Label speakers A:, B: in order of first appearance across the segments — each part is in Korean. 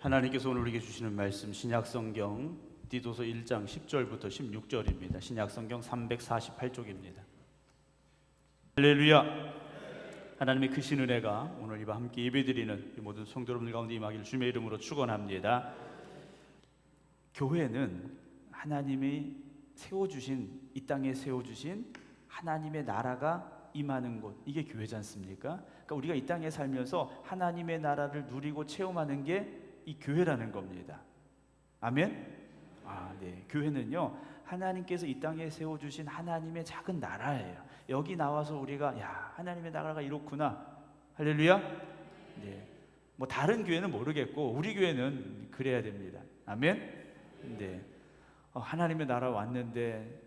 A: 하나님께서 오늘 우리에게 주시는 말씀 신약성경 디도서 1장 10절부터 16절입니다. 신약성경 348쪽입니다. 할렐루야. 하나님의 크신 은혜가 오늘 이와 함께 예배드리는 이 모든 성도 여러분들 가운데 임하기를 주님의 이름으로 축원합니다. 교회는 하나님이 세워주신, 이 땅에 세워주신 하나님의 나라가 임하는 곳, 이게 교회지 않습니까? 그러니까 우리가 이 땅에 살면서 하나님의 나라를 누리고 체험하는 게 이 교회라는 겁니다. 아멘? 네. 교회는요, 하나님께서 이 땅에 세워주신 하나님의 작은 나라예요. 여기 나와서 우리가 하나님의 나라가 이렇구나. 할렐루야. 네. 뭐 다른 교회는 모르겠고 우리 교회는 그래야 됩니다. 아멘. 네. 하나님의 나라 왔는데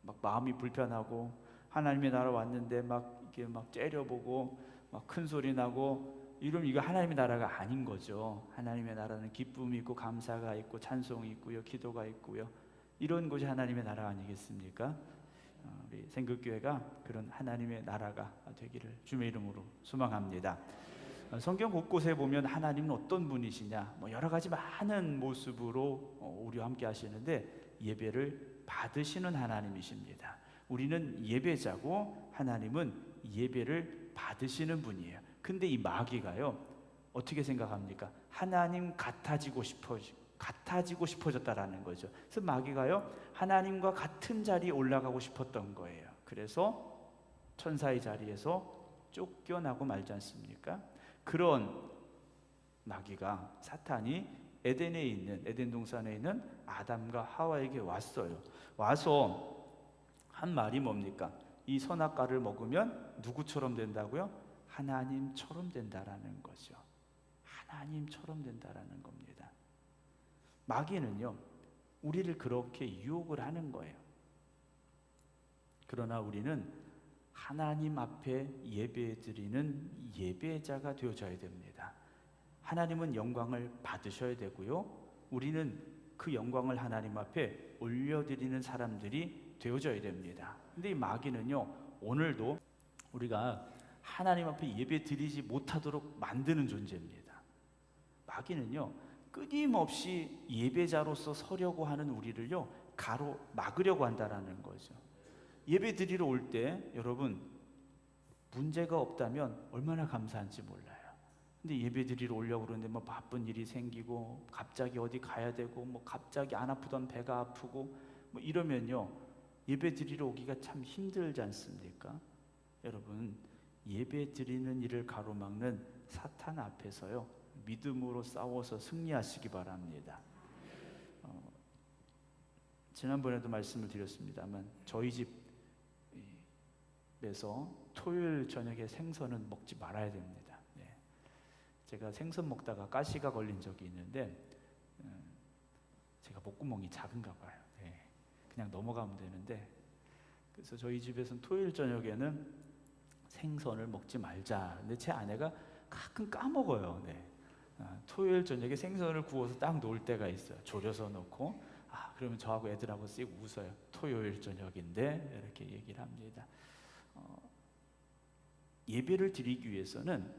A: 막 마음이 불편하고, 하나님의 나라 왔는데 막 이렇게 막 째려보고 막 큰 소리 나고 이러면 이거 하나님의 나라가 아닌 거죠. 하나님의 나라는 기쁨이 있고 감사가 있고 찬송이 있고요, 기도가 있고요, 이런 곳이 하나님의 나라 아니겠습니까? 우리 생극교회가 그런 하나님의 나라가 되기를 주님의 이름으로 소망합니다. 성경 곳곳에 보면 하나님은 어떤 분이시냐, 여러 가지 많은 모습으로 우리와 함께 하시는데 예배를 받으시는 하나님이십니다. 우리는 예배자고 하나님은 예배를 받으시는 분이에요. 근데 이 마귀가요, 어떻게 생각합니까? 하나님 같아지고 싶어졌다라는 거죠. 그래서 마귀가요, 하나님과 같은 자리에 올라가고 싶었던 거예요. 그래서 천사의 자리에서 쫓겨나고 말지 않습니까? 그런 마귀가, 사탄이 에덴에 있는, 에덴 동산에 있는 아담과 하와에게 왔어요. 와서 한 말이 뭡니까? 이 선악과를 먹으면 누구처럼 된다고요? 하나님처럼 된다라는 거죠. 하나님처럼 된다라는 겁니다. 마귀는요, 우리를 그렇게 유혹을 하는 거예요. 그러나 우리는 하나님 앞에 예배드리는 예배자가 되어져야 됩니다. 하나님은 영광을 받으셔야 되고요, 우리는 그 영광을 하나님 앞에 올려드리는 사람들이 되어져야 됩니다. 근데 이 마귀는요, 오늘도 우리가 하나님 앞에 예배 드리지 못하도록 만드는 존재입니다. 마귀는요, 끊임없이 예배자로서 서려고 하는 우리를요, 가로막으려고 한다는 거죠. 예배 드리러 올 때 여러분, 문제가 없다면 얼마나 감사한지 몰라요. 근데 예배 드리러 오려고 그러는데 바쁜 일이 생기고, 갑자기 어디 가야 되고, 갑자기 안 아프던 배가 아프고 이러면요, 예배 드리러 오기가 참 힘들지 않습니까? 여러분, 예배 드리는 일을 가로막는 사탄 앞에서요, 믿음으로 싸워서 승리하시기 바랍니다. 지난번에도 말씀을 드렸습니다만, 저희 집에서 토요일 저녁에 생선은 먹지 말아야 됩니다. 제가 생선 먹다가 가시가 걸린 적이 있는데, 제가 목구멍이 작은가 봐요. 그냥 넘어가면 되는데, 그래서 저희 집에서는 토요일 저녁에는 생선을 먹지 말자. 근데 제 아내가 가끔 까먹어요. 토요일 저녁에 생선을 구워서 딱 놓을 때가 있어요. 졸여서 놓고. 그러면 저하고 애들하고 씩 웃어요. 토요일 저녁인데 이렇게 얘기를 합니다. 예배를 드리기 위해서는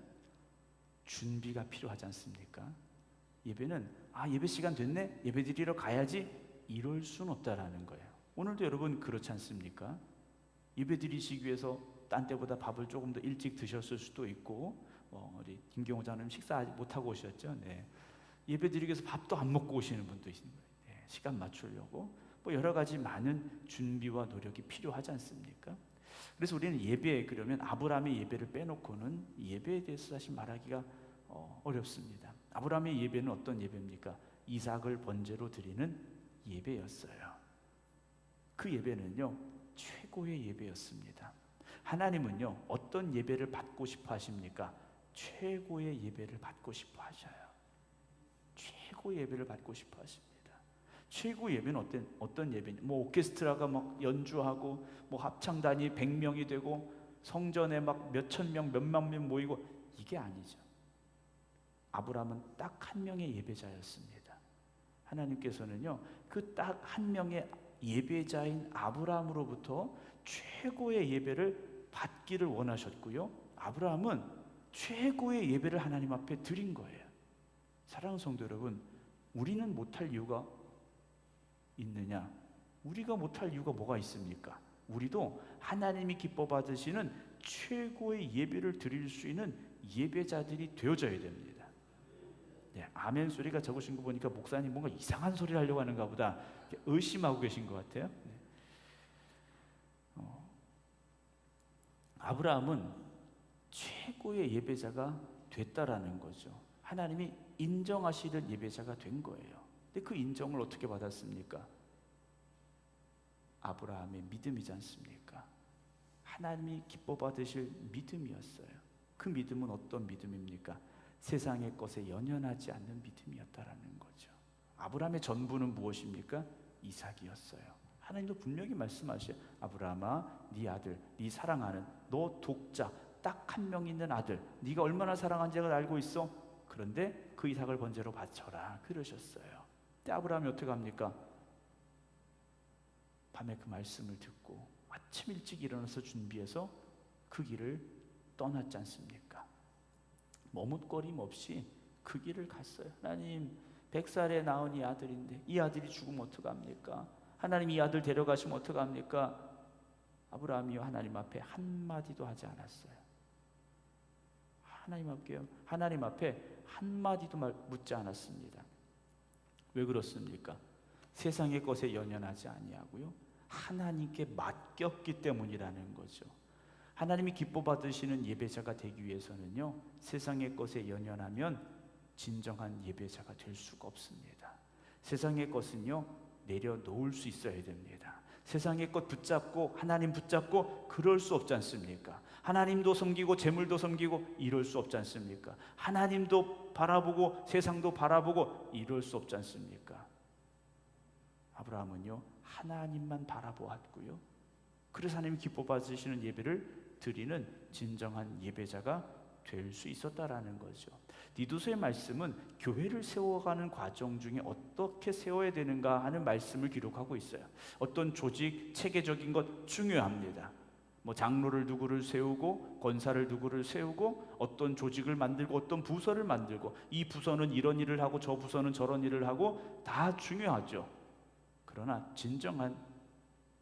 A: 준비가 필요하지 않습니까? 예배는 예배 시간 됐네, 예배 드리러 가야지, 이럴 수는 없다라는 거예요. 오늘도 여러분 그렇지 않습니까? 예배 드리시기 위해서 딴 때보다 밥을 조금 더 일찍 드셨을 수도 있고, 우리 김경호 장로님 식사 못하고 오셨죠? 예배 드리기 위해서 밥도 안 먹고 오시는 분도 있는 거예요. 시간 맞추려고 여러 가지 많은 준비와 노력이 필요하지 않습니까? 그래서 우리는 예배, 그러면 아브라함의 예배를 빼놓고는 예배에 대해서 사실 말하기가 어렵습니다. 아브라함의 예배는 어떤 예배입니까? 이삭을 번제로 드리는 예배였어요. 그 예배는요, 최고의 예배였습니다. 하나님은요, 어떤 예배를 받고 싶어 하십니까? 최고의 예배를 받고 싶어 하셔요. 최고의 예배를 받고 싶어 하십니다. 최고의 예배는 어떤 예배냐? 오케스트라가 막 연주하고, 합창단이 100명이 되고, 성전에 막 몇천 명, 몇만 명 모이고, 이게 아니죠. 아브라함은 딱 한 명의 예배자였습니다. 하나님께서는요, 그 딱 한 명의 예배자인 아브라함으로부터 최고의 예배를 받기를 원하셨고요, 아브라함은 최고의 예배를 하나님 앞에 드린 거예요. 사랑하는 성도 여러분, 우리는 못할 이유가 있느냐? 우리가 못할 이유가 뭐가 있습니까? 우리도 하나님이 기뻐 받으시는 최고의 예배를 드릴 수 있는 예배자들이 되어져야 됩니다. 네, 아멘 소리가 적으신 거 보니까 목사님 뭔가 이상한 소리를 하려고 하는가 보다 의심하고 계신 것 같아요. 네. 아브라함은 최고의 예배자가 됐다라는 거죠. 하나님이 인정하시는 예배자가 된 거예요. 근데 그 인정을 어떻게 받았습니까? 아브라함의 믿음이지 않습니까? 하나님이 기뻐 받으실 믿음이었어요. 그 믿음은 어떤 믿음입니까? 세상의 것에 연연하지 않는 믿음이었다라는 거죠. 아브라함의 전부는 무엇입니까? 이삭이었어요. 하나님도 분명히 말씀하셔요. 아브라함아, 네 아들, 네 사랑하는 너 독자 딱 한 명 있는 아들, 네가 얼마나 사랑한지 알고 있어? 그런데 그 이삭을 번제로 바쳐라 그러셨어요. 근데 아브라함이 어떻게 합니까? 밤에 그 말씀을 듣고 아침 일찍 일어나서 준비해서 그 길을 떠났지 않습니까? 머뭇거림 없이 그 길을 갔어요. 하나님, 100살에 낳은 이 아들인데 이 아들이 죽으면 어떡합니까? 하나님, 이 아들 데려가시면 어떡합니까? 아브라함이요, 하나님 앞에 한마디도 하지 않았어요. 하나님 앞에 한마디도 묻지 않았습니다. 왜 그렇습니까? 세상의 것에 연연하지 아니하고요, 하나님께 맡겼기 때문이라는 거죠. 하나님이 기뻐 받으시는 예배자가 되기 위해서는요, 세상의 것에 연연하면 진정한 예배자가 될 수가 없습니다. 세상의 것은요, 내려놓을 수 있어야 됩니다. 세상의 것 붙잡고 하나님 붙잡고 그럴 수 없지 않습니까? 하나님도 섬기고 재물도 섬기고 이럴 수 없지 않습니까? 하나님도 바라보고 세상도 바라보고 이럴 수 없지 않습니까? 아브라함은요, 하나님만 바라보았고요, 그래서 하나님이 기뻐 받으시는 예배를 드리는 진정한 예배자가 될 수 있었다라는 거죠. 디도서의 말씀은 교회를 세워가는 과정 중에 어떻게 세워야 되는가 하는 말씀을 기록하고 있어요. 어떤 조직, 체계적인 것 중요합니다. 뭐 장로를 누구를 세우고 권사를 누구를 세우고 어떤 조직을 만들고 어떤 부서를 만들고 이 부서는 이런 일을 하고 저 부서는 저런 일을 하고 다 중요하죠. 그러나 진정한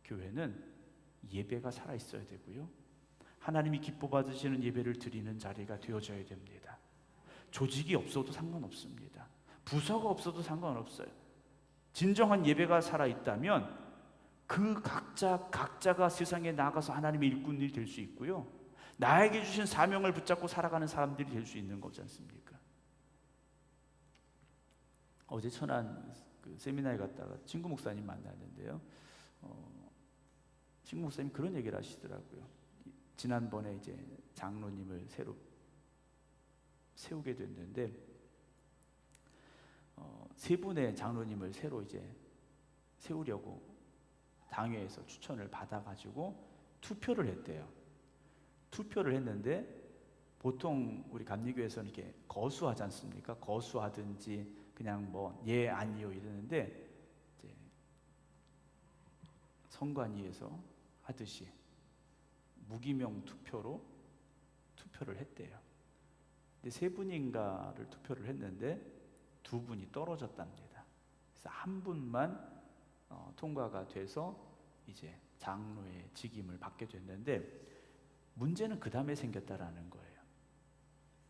A: 교회는 예배가 살아있어야 되고요, 하나님이 기뻐 받으시는 예배를 드리는 자리가 되어져야 됩니다. 조직이 없어도 상관없습니다. 부서가 없어도 상관없어요. 진정한 예배가 살아있다면 그 각자가 세상에 나가서 하나님의 일꾼들이 될 수 있고요, 나에게 주신 사명을 붙잡고 살아가는 사람들이 될 수 있는 거지 않습니까? 어제 천안 세미나에 갔다가 친구 목사님 만났는데요, 친구 목사님 그런 얘기를 하시더라고요. 지난번에 이제 장로님을 새로 세우게 됐는데 세 분의 장로님을 새로 이제 세우려고 당회에서 추천을 받아가지고 투표를 했대요. 투표를 했는데 보통 우리 감리교에서는 이렇게 거수하지 않습니까? 거수하든지 그냥 뭐 예 아니요 이러는데 이제 성관위에서 하듯이 무기명 투표로 투표를 했대요. 근데 세 분인가를 투표를 했는데 두 분이 떨어졌답니다. 그래서 한 분만 통과가 돼서 이제 장로의 직임을 받게 됐는데 문제는 그 다음에 생겼다라는 거예요.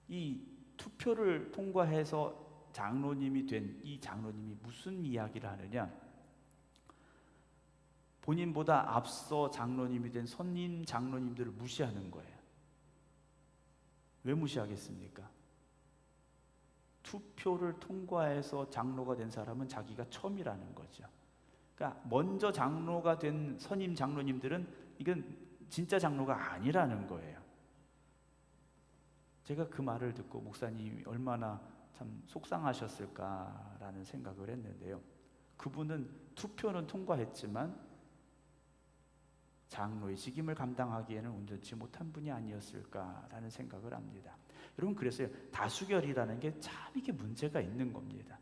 A: 이 투표를 통과해서 장로님이 된 이 장로님이 무슨 이야기를 하느냐, 본인보다 앞서 장로님이 된 선임 장로님들을 무시하는 거예요. 왜 무시하겠습니까? 투표를 통과해서 장로가 된 사람은 자기가 처음이라는 거죠. 그러니까 먼저 장로가 된 선임 장로님들은 이건 진짜 장로가 아니라는 거예요. 제가 그 말을 듣고 목사님이 얼마나 참 속상하셨을까라는 생각을 했는데요, 그분은 투표는 통과했지만 장로의 직임을 감당하기에는 온전치 못한 분이 아니었을까라는 생각을 합니다. 여러분, 그래서요, 다수결이라는 게 참 이게 문제가 있는 겁니다.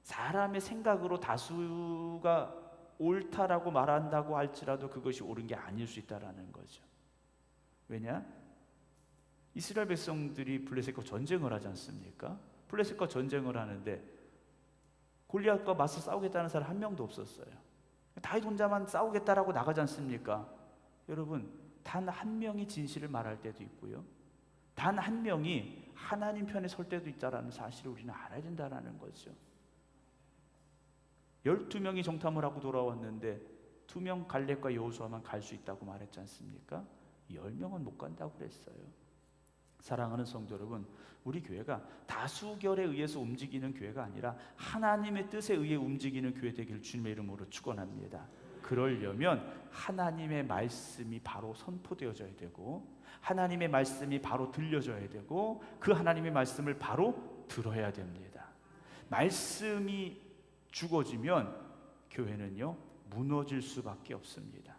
A: 사람의 생각으로 다수가 옳다라고 말한다고 할지라도 그것이 옳은 게 아닐 수 있다라는 거죠. 왜냐? 이스라엘 백성들이 블레셋과 전쟁을 하지 않습니까? 블레셋과 전쟁을 하는데 골리앗과 맞서 싸우겠다는 사람 한 명도 없었어요. 다윗 혼자만 싸우겠다라고 나가지 않습니까? 여러분, 단 한 명이 진실을 말할 때도 있고요, 단 한 명이 하나님 편에 설 때도 있다라는 사실을 우리는 알아야 된다는 거죠. 12명이 정탐을 하고 돌아왔는데 2명 갈렙과 여호수아만 갈 수 있다고 말했지 않습니까? 10명은 못 간다고 그랬어요. 사랑하는 성도 여러분, 우리 교회가 다수결에 의해서 움직이는 교회가 아니라 하나님의 뜻에 의해 움직이는 교회 되기를 주님의 이름으로 축원합니다. 그러려면 하나님의 말씀이 바로 선포되어져야 되고, 하나님의 말씀이 바로 들려져야 되고, 그 하나님의 말씀을 바로 들어야 됩니다. 말씀이 죽어지면 교회는요 무너질 수밖에 없습니다.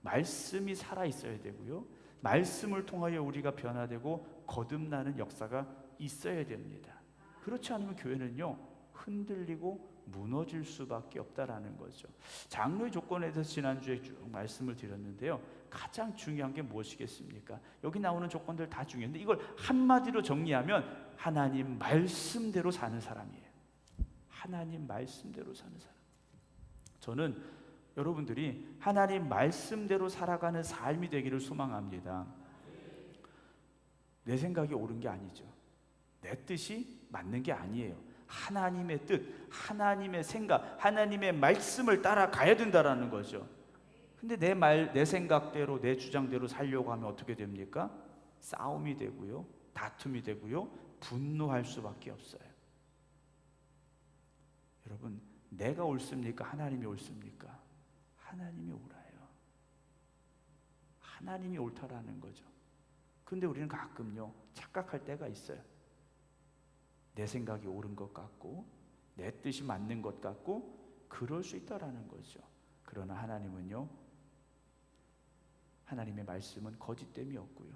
A: 말씀이 살아있어야 되고요, 말씀을 통하여 우리가 변화되고 거듭나는 역사가 있어야 됩니다. 그렇지 않으면 교회는요 흔들리고 무너질 수밖에 없다라는 거죠. 장로의 조건에 대해서 지난주에 쭉 말씀을 드렸는데요, 가장 중요한 게 무엇이겠습니까? 여기 나오는 조건들 다 중요한데 이걸 한마디로 정리하면 하나님 말씀대로 사는 사람이에요. 하나님 말씀대로 사는 사람. 저는 여러분들이 하나님 말씀대로 살아가는 삶이 되기를 소망합니다. 내 생각이 옳은 게 아니죠. 내 뜻이 맞는 게 아니에요. 하나님의 뜻, 하나님의 생각, 하나님의 말씀을 따라가야 된다라는 거죠. 근데 내 생각대로, 내 주장대로 살려고 하면 어떻게 됩니까? 싸움이 되고요, 다툼이 되고요, 분노할 수밖에 없어요. 여러분, 내가 옳습니까? 하나님이 옳습니까? 하나님이 옳아요. 하나님이 옳다라는 거죠. 근데 우리는 가끔요 착각할 때가 있어요. 내 생각이 옳은 것 같고 내 뜻이 맞는 것 같고 그럴 수 있다라는 거죠. 그러나 하나님은요, 하나님의 말씀은 거짓됨이 없고요,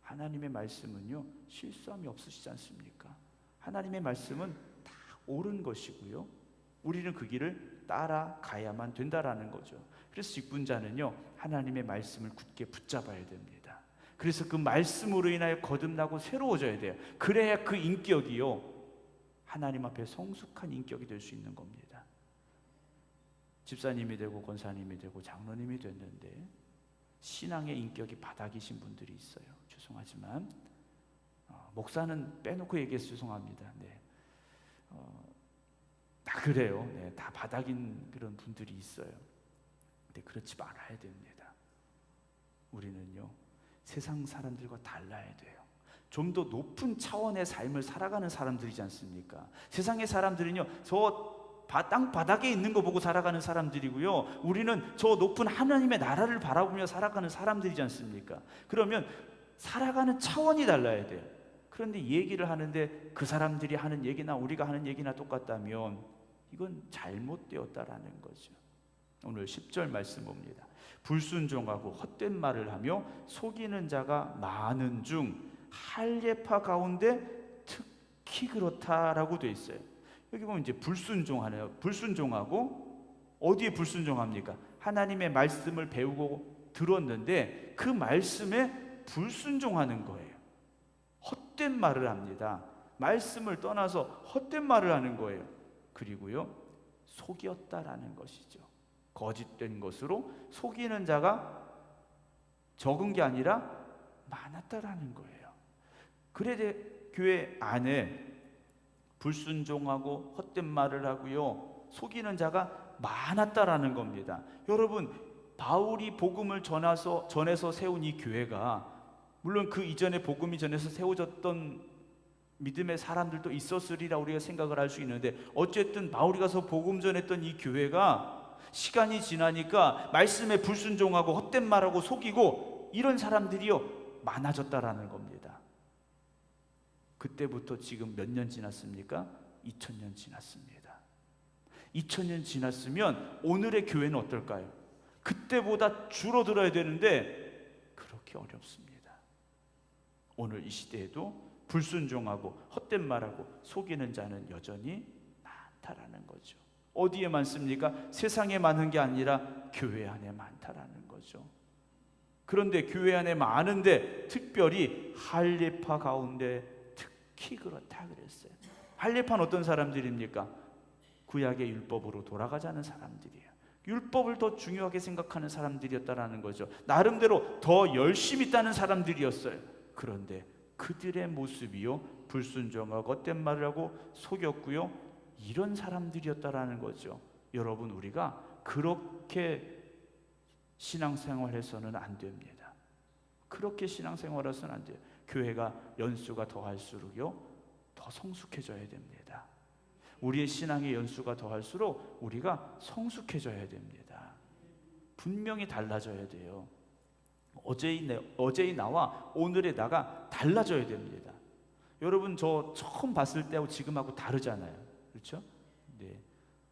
A: 하나님의 말씀은요 실수함이 없으시지 않습니까? 하나님의 말씀은 다 옳은 것이고요, 우리는 그 길을 따라가야만 된다라는 거죠. 그래서 직분자는요 하나님의 말씀을 굳게 붙잡아야 됩니다. 그래서 그 말씀으로 인하여 거듭나고 새로워져야 돼요. 그래야 그 인격이요 하나님 앞에 성숙한 인격이 될 수 있는 겁니다. 집사님이 되고 권사님이 되고 장로님이 됐는데 신앙의 인격이 바닥이신 분들이 있어요. 죄송하지만 목사는 빼놓고 얘기해서 죄송합니다. 네. 다 그래요. 네, 다 바닥인 그런 분들이 있어요. 근데 그렇지 말아야 됩니다. 우리는요 세상 사람들과 달라야 돼요. 좀 더 높은 차원의 삶을 살아가는 사람들이지 않습니까? 세상의 사람들은요 저 땅 바닥에 있는 거 보고 살아가는 사람들이고요, 우리는 저 높은 하나님의 나라를 바라보며 살아가는 사람들이지 않습니까? 그러면 살아가는 차원이 달라야 돼요. 그런데 얘기를 하는데 그 사람들이 하는 얘기나 우리가 하는 얘기나 똑같다면 이건 잘못되었다라는 거죠. 오늘 10절 말씀 봅니다. 불순종하고 헛된 말을 하며 속이는 자가 많은 중 할례파 가운데 특히 그렇다라고 돼 있어요. 여기 보면 이제 불순종하네요. 불순종하고 어디에 불순종합니까? 하나님의 말씀을 배우고 들었는데 그 말씀에 불순종하는 거예요. 헛된 말을 합니다. 말씀을 떠나서 헛된 말을 하는 거예요. 그리고요 속였다라는 것이죠. 거짓된 것으로 속이는 자가 적은 게 아니라 많았다라는 거예요. 그래 교회 안에 불순종하고 헛된 말을 하고요 속이는 자가 많았다라는 겁니다. 여러분, 바울이 복음을 전해서 세운 이 교회가, 물론 그 이전에 복음이 전해서 세워졌던 믿음의 사람들도 있었으리라 우리가 생각을 할 수 있는데, 어쨌든 바울이 가서 복음 전했던 이 교회가 시간이 지나니까 말씀에 불순종하고 헛된 말하고 속이고 이런 사람들이요 많아졌다라는 겁니다. 그때부터 지금 몇 년 지났습니까? 2000년 지났습니다. 2000년 지났으면 오늘의 교회는 어떨까요? 그때보다 줄어들어야 되는데 그렇게 어렵습니다. 오늘 이 시대에도 불순종하고 헛된 말하고 속이는 자는 여전히 많다라는 거죠. 어디에 많습니까? 세상에 많은 게 아니라 교회 안에 많다라는 거죠. 그런데 교회 안에 많은데 특별히 할례파 가운데 특히 그렇다 그랬어요. 할례판 어떤 사람들입니까? 구약의 율법으로 돌아가자는 사람들이에요. 율법을 더 중요하게 생각하는 사람들이었다라는 거죠. 나름대로 더 열심히 따는 사람들이었어요. 그런데 그들의 모습이요, 불순종하고 헛된 말을 하고 속였고요, 이런 사람들이었다라는 거죠. 여러분, 우리가 그렇게 신앙생활해서는 안 됩니다. 그렇게 신앙생활해서는 안 돼요. 교회가 연수가 더할수록요, 더 성숙해져야 됩니다. 우리의 신앙의 연수가 더할수록 우리가 성숙해져야 됩니다. 분명히 달라져야 돼요. 어제의 나와 오늘의 나가 달라져야 됩니다. 여러분, 저 처음 봤을 때하고 지금하고 다르잖아요. 그렇죠? 네.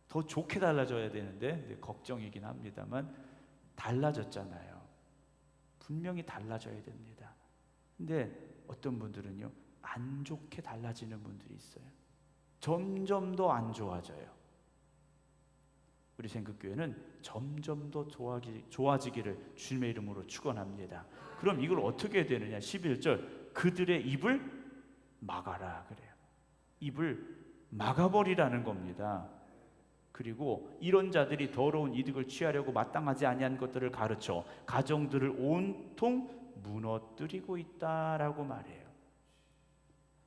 A: 더 좋게 달라져야 되는데, 네, 걱정이긴 합니다만 달라졌잖아요. 분명히 달라져야 됩니다. 근데 어떤 분들은요, 안 좋게 달라지는 분들이 있어요. 점점 더 안 좋아져요. 우리 생극교회는 점점 더 좋아지기를 주님의 이름으로 축원합니다. 그럼 이걸 어떻게 해야 되느냐? 11절, 그들의 입을 막아라 그래요. 입을 막아버리라는 겁니다. 그리고 이런 자들이 더러운 이득을 취하려고 마땅하지 아니한 것들을 가르쳐 가정들을 온통 무너뜨리고 있다라고 말해요.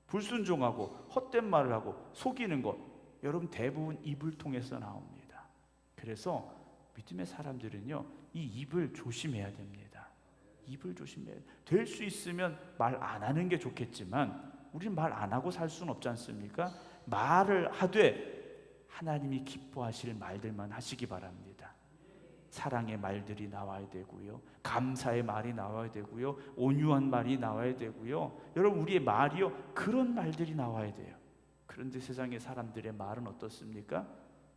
A: 불순종하고 헛된 말을 하고 속이는 것, 여러분 대부분 입을 통해서 나옵니다. 그래서 믿음의 사람들은요, 이 입을 조심해야 됩니다. 입을 조심해야 돼요. 될 수 있으면 말 안 하는 게 좋겠지만 우리는 말 안 하고 살 수는 없지 않습니까? 말을 하되 하나님이 기뻐하실 말들만 하시기 바랍니다. 사랑의 말들이 나와야 되고요, 감사의 말이 나와야 되고요, 온유한 말이 나와야 되고요. 여러분, 우리의 말이요, 그런 말들이 나와야 돼요. 그런데 세상의 사람들의 말은 어떻습니까?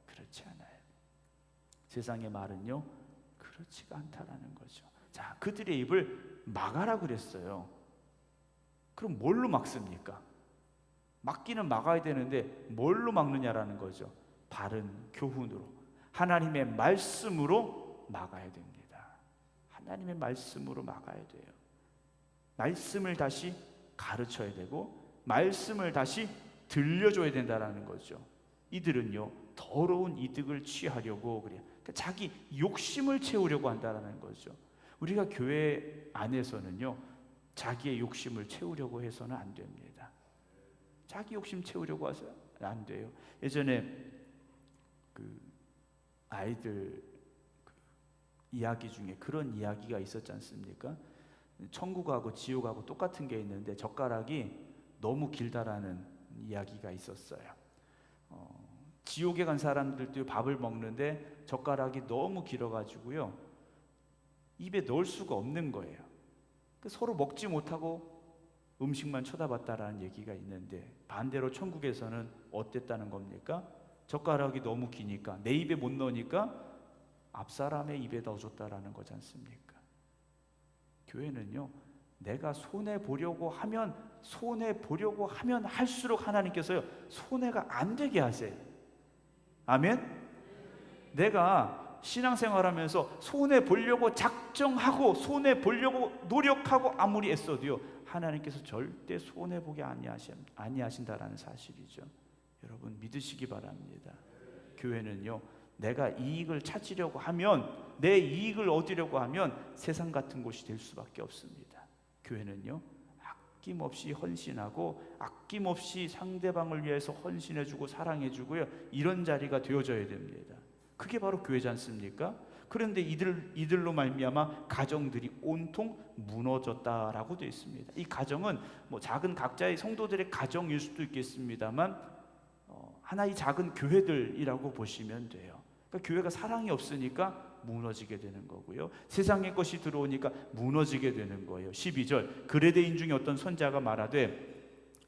A: 그렇지 않아요. 세상의 말은요, 그렇지가 않다라는 거죠. 자, 그들의 입을 막아라 그랬어요. 그럼 뭘로 막습니까? 막기는 막아야 되는데 뭘로 막느냐라는 거죠. 바른 교훈으로, 하나님의 말씀으로 막아야 됩니다. 하나님의 말씀으로 막아야 돼요. 말씀을 다시 가르쳐야 되고 말씀을 다시 들려줘야 된다는 거죠. 이들은요, 더러운 이득을 취하려고 그래요. 그러니까 자기 욕심을 채우려고 한다는 거죠. 우리가 교회 안에서는요, 자기의 욕심을 채우려고 해서는 안 됩니다. 자기 욕심 채우려고 해서 안 돼요. 예전에 그 아이들 이야기 중에 그런 이야기가 있었지 않습니까? 천국하고 지옥하고 똑같은 게 있는데 젓가락이 너무 길다라는 이야기가 있었어요. 지옥에 간 사람들도 밥을 먹는데 젓가락이 너무 길어가지고요, 입에 넣을 수가 없는 거예요. 서로 먹지 못하고 음식만 쳐다봤다라는 얘기가 있는데, 반대로 천국에서는 어땠다는 겁니까? 젓가락이 너무 기니까 내 입에 못 넣으니까 앞사람의 입에 넣어줬다라는 거지 않습니까? 교회는요, 내가 손해보려고 하면 할수록 하나님께서요, 손해가 안 되게 하세요. 아멘? 내가 신앙생활하면서 손해보려고 작정하고 손해보려고 노력하고 아무리 애써도요, 하나님께서 절대 손해보게 아니하신다라는 사실이죠. 여러분, 믿으시기 바랍니다. 교회는요, 내가 이익을 찾으려고 하면, 내 이익을 얻으려고 하면 세상 같은 곳이 될 수밖에 없습니다. 교회는요, 아낌없이 헌신하고 아낌없이 상대방을 위해서 헌신해주고 사랑해주고요, 이런 자리가 되어져야 됩니다. 그게 바로 교회지 않습니까? 그런데 이들로 말미암아 가정들이 온통 무너졌다라고 되어 있습니다. 이 가정은 뭐 작은 각자의 성도들의 가정일 수도 있겠습니다만 하나의 작은 교회들이라고 보시면 돼요. 그러니까 교회가 사랑이 없으니까 무너지게 되는 거고요, 세상의 것이 들어오니까 무너지게 되는 거예요. 12절, 그레데인 중에 어떤 선자가 말하되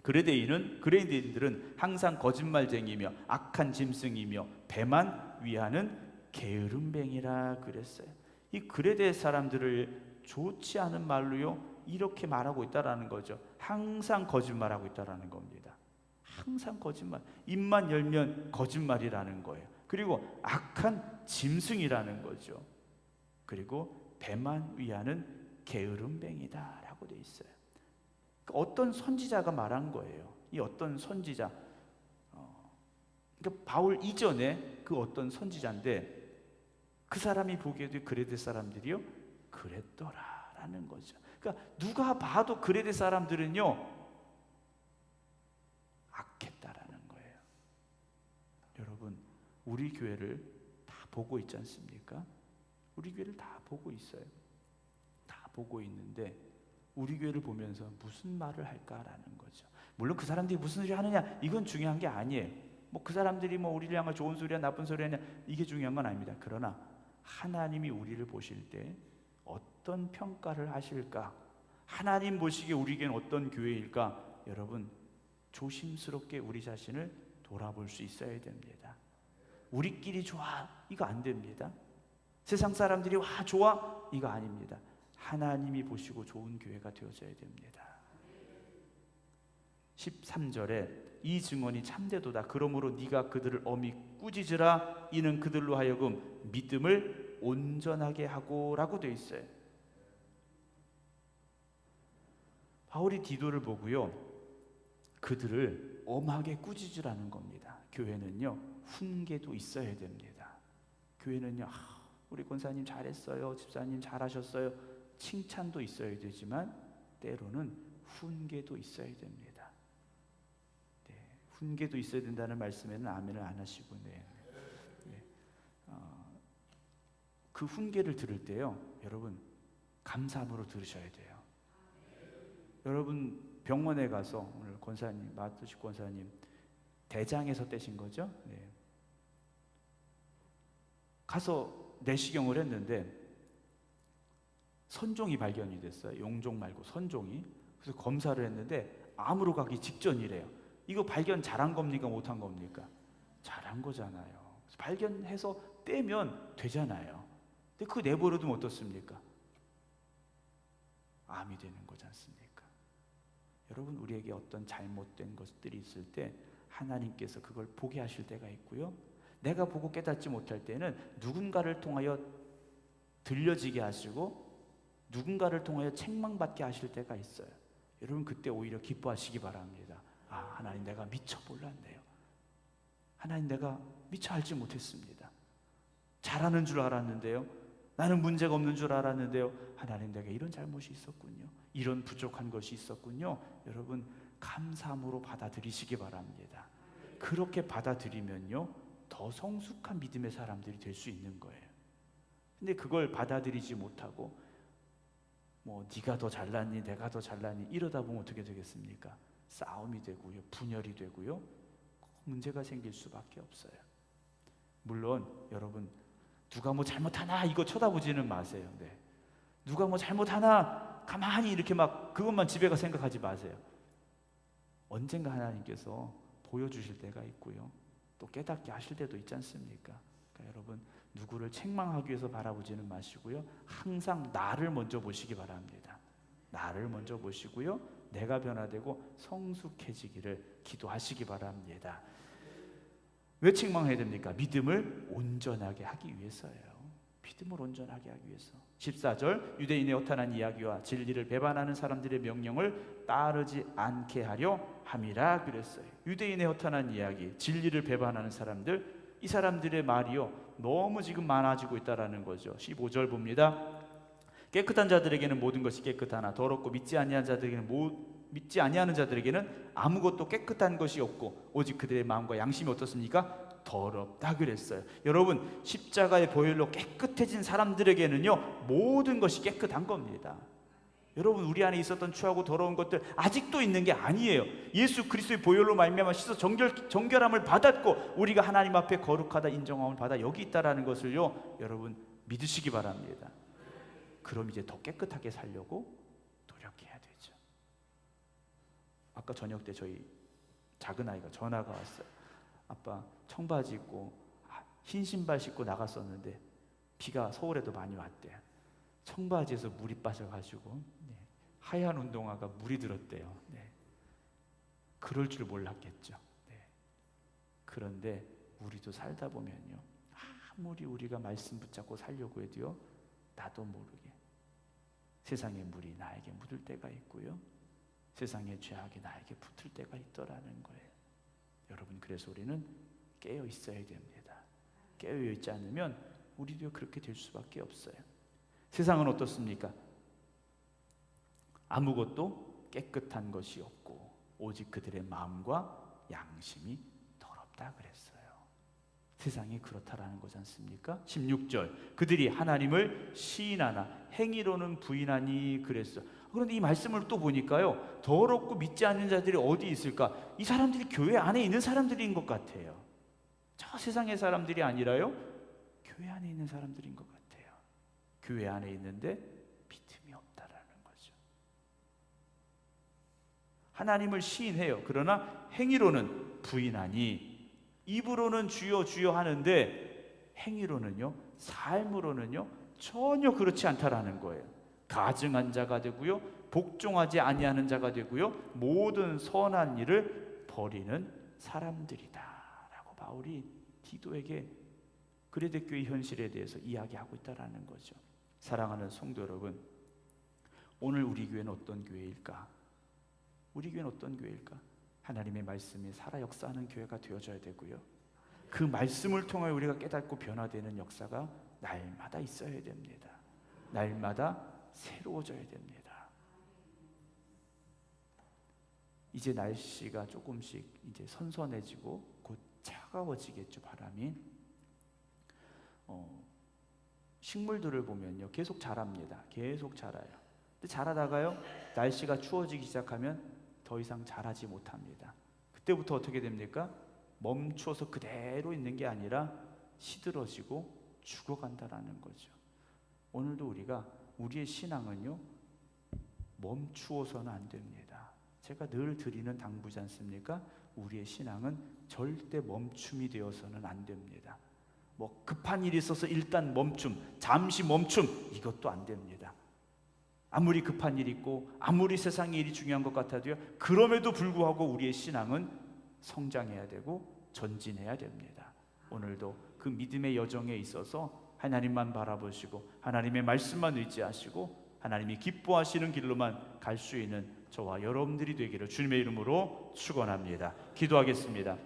A: 그레데인들은 항상 거짓말쟁이며 악한 짐승이며 배만 위하는 게으름뱅이라 그랬어요. 이 그레데 사람들을 좋지 않은 말로요, 이렇게 말하고 있다라는 거죠. 항상 거짓말하고 있다라는 겁니다. 항상 거짓말, 입만 열면 거짓말이라는 거예요. 그리고 악한 짐승이라는 거죠. 그리고 배만 위하는 게으름뱅이다라고 돼 있어요. 어떤 선지자가 말한 거예요. 이 어떤 선지자, 그 바울 이전에 그 어떤 선지자인데 그 사람이 보기에도 그레데 사람들이요 그랬더라라는 거죠. 그러니까 누가 봐도 그레데 사람들은요 악했다라는 거예요. 여러분, 우리 교회를 다 보고 있지 않습니까? 우리 교회를 다 보고 있어요. 다 보고 있는데 우리 교회를 보면서 무슨 말을 할까라는 거죠. 물론 그 사람들이 무슨 소리 하느냐 이건 중요한 게 아니에요. 뭐 그 사람들이 뭐 우리를 향해 좋은 소리야 나쁜 소리 하냐 이게 중요한 건 아닙니다. 그러나 하나님이 우리를 보실 때 어떤 평가를 하실까? 하나님 보시기에 우리 교회는 어떤 교회일까? 여러분, 조심스럽게 우리 자신을 돌아볼 수 있어야 됩니다. 우리끼리 좋아 이거 안 됩니다. 세상 사람들이 와 좋아 이거 아닙니다. 하나님이 보시고 좋은 교회가 되어져야 됩니다. 13절에 이 증언이 참되도다. 그러므로 네가 그들을 엄히 꾸짖으라. 이는 그들로 하여금 믿음을 온전하게 하고라고 되어 있어요. 바울이 디도를 보고요 그들을 엄하게 꾸짖으라는 겁니다. 교회는요 훈계도 있어야 됩니다. 교회는요 우리 권사님 잘했어요, 집사님 잘하셨어요, 칭찬도 있어야 되지만 때로는 훈계도 있어야 됩니다. 네, 훈계도 있어야 된다는 말씀에는 아멘을 안 하시고 그 훈계를 들을 때요 여러분 감사함으로 들으셔야 돼요. 여러분 병원에 가서 오늘 권사님 마트식 권사님 대장에서 떼신 거죠? 네. 가서 내시경을 했는데 선종이 발견이 됐어요. 용종 말고 선종이. 그래서 검사를 했는데 암으로 가기 직전이래요. 이거 발견 잘한 겁니까 못한 겁니까? 잘한 거잖아요. 발견해서 떼면 되잖아요. 근데 그거 내버려두면 어떻습니까? 암이 되는 거지 않습니까? 여러분, 우리에게 어떤 잘못된 것들이 있을 때 하나님께서 그걸 보게 하실 때가 있고요, 내가 보고 깨닫지 못할 때는 누군가를 통하여 들려지게 하시고 누군가를 통하여 책망받게 하실 때가 있어요. 여러분, 그때 오히려 기뻐하시기 바랍니다. 하나님, 내가 미처 몰랐네요. 하나님, 내가 미처 알지 못했습니다. 잘하는 줄 알았는데요, 나는 문제가 없는 줄 알았는데요, 하나님, 내가 이런 잘못이 있었군요, 이런 부족한 것이 있었군요. 여러분, 감사함으로 받아들이시기 바랍니다. 그렇게 받아들이면요 더 성숙한 믿음의 사람들이 될 수 있는 거예요. 근데 그걸 받아들이지 못하고 뭐 네가 더 잘났니 내가 더 잘났니 이러다 보면 어떻게 되겠습니까? 싸움이 되고요, 분열이 되고요, 문제가 생길 수밖에 없어요. 물론 여러분, 누가 뭐 잘못하나 이거 쳐다보지는 마세요. 네. 누가 뭐 잘못하나 가만히 이렇게 막 그것만 집에 가 생각하지 마세요. 언젠가 하나님께서 보여주실 때가 있고요, 또 깨닫게 하실 때도 있지 않습니까? 그러니까 여러분, 누구를 책망하기 위해서 바라보지는 마시고요, 항상 나를 먼저 보시기 바랍니다. 나를 먼저 보시고요, 내가 변화되고 성숙해지기를 기도하시기 바랍니다. 왜 책망해야 됩니까? 믿음을 온전하게 하기 위해서예요. 믿음을 온전하게 하기 위해서. 14절, 유대인의 허탄한 이야기와 진리를 배반하는 사람들의 명령을 따르지 않게 하려 함이라 그랬어요. 유대인의 허탄한 이야기, 진리를 배반하는 사람들, 이 사람들의 말이요 너무 지금 많아지고 있다라는 거죠. 15절 봅니다. 깨끗한 자들에게는 모든 것이 깨끗하나 더럽고 믿지 아니하는 자들에게는 아무것도 깨끗한 것이 없고 오직 그들의 마음과 양심이 어떻습니까? 더럽다 그랬어요. 여러분, 십자가의 보혈로 깨끗해진 사람들에게는요 모든 것이 깨끗한 겁니다. 여러분, 우리 안에 있었던 추하고 더러운 것들 아직도 있는 게 아니에요. 예수 그리스도의 보혈로 말미암아 씻어 정결함을 받았고 우리가 하나님 앞에 거룩하다 인정함을 받아 여기 있다라는 것을요 여러분 믿으시기 바랍니다. 그럼 이제 더 깨끗하게 살려고 노력해야 되죠. 아까 저녁 때 저희 작은 아이가 전화가 왔어요. 아빠, 청바지 입고 흰 신발 신고 나갔었는데 비가 서울에도 많이 왔대요. 청바지에서 물이 빠져가지고 하얀 운동화가 물이 들었대요. 그럴 줄 몰랐겠죠. 그런데 우리도 살다 보면요, 아무리 우리가 말씀 붙잡고 살려고 해도요 나도 모르게 세상의 물이 나에게 묻을 때가 있고요, 세상의 죄악이 나에게 붙을 때가 있더라는 거예요. 여러분, 그래서 우리는 깨어 있어야 됩니다. 깨어 있지 않으면 우리도 그렇게 될 수밖에 없어요. 세상은 어떻습니까? 아무것도 깨끗한 것이 없고 오직 그들의 마음과 양심이 더럽다 그랬어요. 세상이 그렇다라는 거지 않습니까? 16절, 그들이 하나님을 시인하나 행위로는 부인하니 그랬어. 그런데 이 말씀을 또 보니까요, 더럽고 믿지 않는 자들이 어디 있을까? 이 사람들이 교회 안에 있는 사람들인 것 같아요. 저 세상의 사람들이 아니라요, 교회 안에 있는 사람들인 것 같아요. 교회 안에 있는데 믿음이 없다라는 거죠. 하나님을 시인해요. 그러나 행위로는 부인하니, 입으로는 주여 주여 하는데 행위로는요, 삶으로는요 전혀 그렇지 않다라는 거예요. 가증한 자가 되고요, 복종하지 아니하는 자가 되고요, 모든 선한 일을 버리는 사람들이다 라고 바울이 디도에게 그레데 교회 현실에 대해서 이야기하고 있다라는 거죠. 사랑하는 성도 여러분, 오늘 우리 교회는 어떤 교회일까? 우리 교회는 어떤 교회일까? 하나님의 말씀이 살아 역사하는 교회가 되어져야 되고요, 그 말씀을 통하여 우리가 깨닫고 변화되는 역사가 날마다 있어야 됩니다. 날마다 새로워져야 됩니다. 이제 날씨가 조금씩 이제 선선해지고 곧 차가워지겠죠. 바람이 식물들을 보면요, 계속 자랍니다. 계속 자라요. 근데 자라다가요, 날씨가 추워지기 시작하면 더 이상 자라지 못합니다. 그때부터 어떻게 됩니까? 멈춰서 그대로 있는 게 아니라 시들어지고 죽어간다라는 거죠. 오늘도 우리가 우리의 신앙은요, 멈추어서는 안 됩니다. 제가 늘 드리는 당부지 않습니까? 우리의 신앙은 절대 멈춤이 되어서는 안 됩니다. 뭐 급한 일이 있어서 일단 멈춤, 잠시 멈춤, 이것도 안 됩니다. 아무리 급한 일이 있고 아무리 세상의 일이 중요한 것 같아도요, 그럼에도 불구하고 우리의 신앙은 성장해야 되고 전진해야 됩니다. 오늘도 그 믿음의 여정에 있어서 하나님만 바라보시고 하나님의 말씀만 의지하시고 하나님이 기뻐하시는 길로만 갈 수 있는 저와 여러분들이 되기를 주님의 이름으로 축원합니다. 기도하겠습니다.